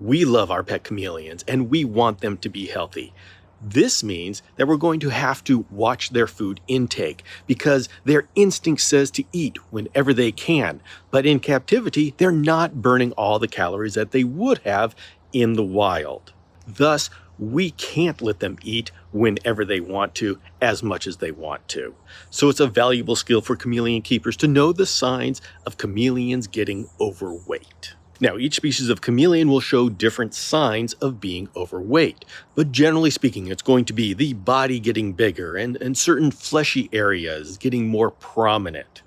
We love our pet chameleons and we want them to be healthy. This means that we're going to have to watch their food intake because their instinct says to eat whenever they can, but in captivity, they're not burning all the calories that they would have in the wild. Thus, we can't let them eat whenever they want to, as much as they want to. So it's a valuable skill for chameleon keepers to know the signs of chameleons getting overweight. Now, each species of chameleon will show different signs of being overweight, but generally speaking, it's going to be the body getting bigger and certain fleshy areas getting more prominent.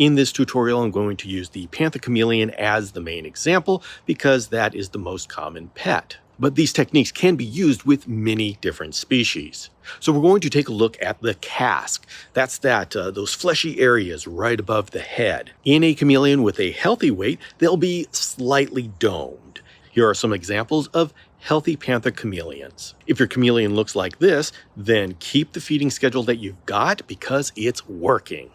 In this tutorial, I'm going to use the panther chameleon as the main example because that is the most common pet. But these techniques can be used with many different species. So we're going to take a look at the casque. That's those fleshy areas right above the head. In a chameleon with a healthy weight, they'll be slightly domed. Here are some examples of healthy panther chameleons. If your chameleon looks like this, then keep the feeding schedule that you've got because it's working.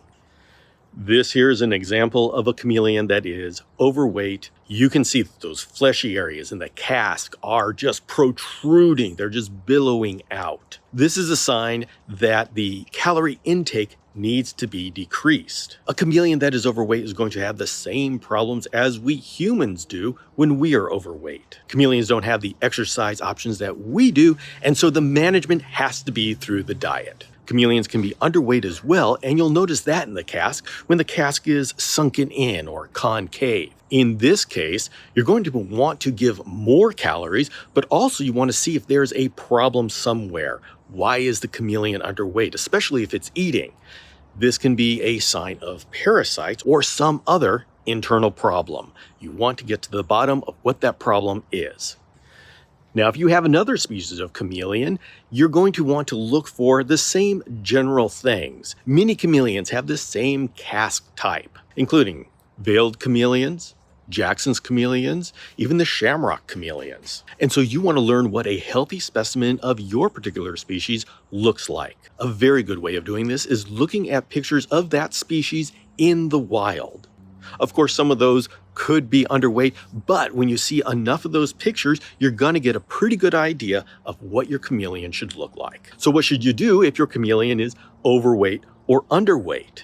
This here is an example of a chameleon that is overweight. You can see that those fleshy areas in the casque are just protruding. They're just billowing out. This is a sign that the calorie intake needs to be decreased. A chameleon that is overweight is going to have the same problems as we humans do when we are overweight. Chameleons don't have the exercise options that we do, and so the management has to be through the diet. Chameleons can be underweight as well, and you'll notice that in the casque when the casque is sunken in or concave. In this case, you're going to want to give more calories, but also you want to see if there's a problem somewhere. Why is the chameleon underweight, especially if it's eating? This can be a sign of parasites or some other internal problem. You want to get to the bottom of what that problem is. Now, if you have another species of chameleon, you're going to want to look for the same general things. Many chameleons have the same casque type, including veiled chameleons, Jackson's chameleons, even the shamrock chameleons. And so you want to learn what a healthy specimen of your particular species looks like. A very good way of doing this is looking at pictures of that species in the wild. Of course, some of those could be underweight, but when you see enough of those pictures, you're going to get a pretty good idea of what your chameleon should look like. So what should you do if your chameleon is overweight or underweight?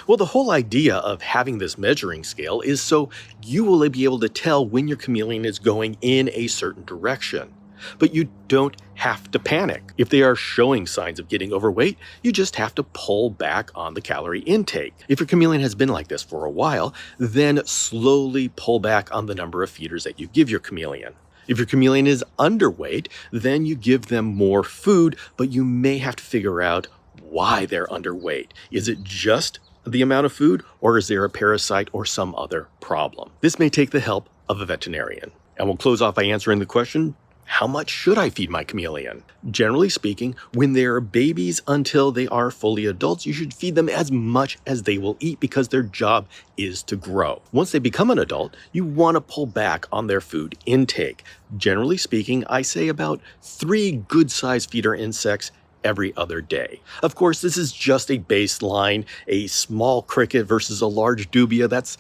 Well, the whole idea of having this measuring scale is so you will be able to tell when your chameleon is going in a certain direction. But you don't have to panic. If they are showing signs of getting overweight, you just have to pull back on the calorie intake. If your chameleon has been like this for a while, then slowly pull back on the number of feeders that you give your chameleon. If your chameleon is underweight, then you give them more food, but you may have to figure out why they're underweight. Is it just the amount of food, or is there a parasite or some other problem? This may take the help of a veterinarian. And we'll close off by answering the question, how much should I feed my chameleon? Generally speaking, when they are babies until they are fully adults, you should feed them as much as they will eat because their job is to grow. Once they become an adult, you want to pull back on their food intake. Generally speaking, I say about 3 good-sized feeder insects every other day. Of course, this is just a baseline. A small cricket versus a large dubia, that's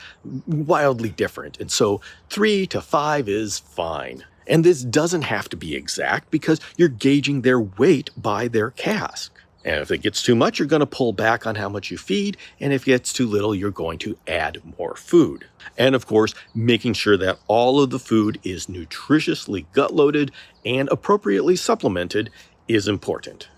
wildly different. And so 3 to 5 is fine. And this doesn't have to be exact because you're gauging their weight by their casque. And if it gets too much, you're going to pull back on how much you feed. And if it gets too little, you're going to add more food. And of course, making sure that all of the food is nutritiously gut-loaded and appropriately supplemented is important.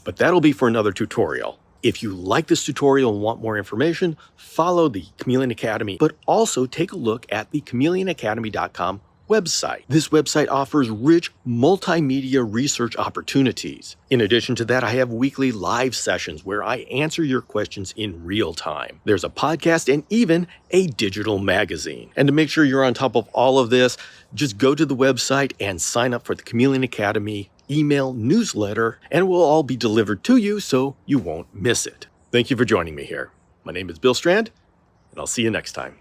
But that'll be for another tutorial. If you like this tutorial and want more information, follow the Chameleon Academy, but also take a look at the chameleonacademy.com website. This website offers rich multimedia research opportunities. In addition to that, I have weekly live sessions where I answer your questions in real time. There's a podcast and even a digital magazine. And to make sure you're on top of all of this, just go to the website and sign up for the Chameleon Academy email newsletter, and it will all be delivered to you so you won't miss it. Thank you for joining me here. My name is Bill Strand, and I'll see you next time.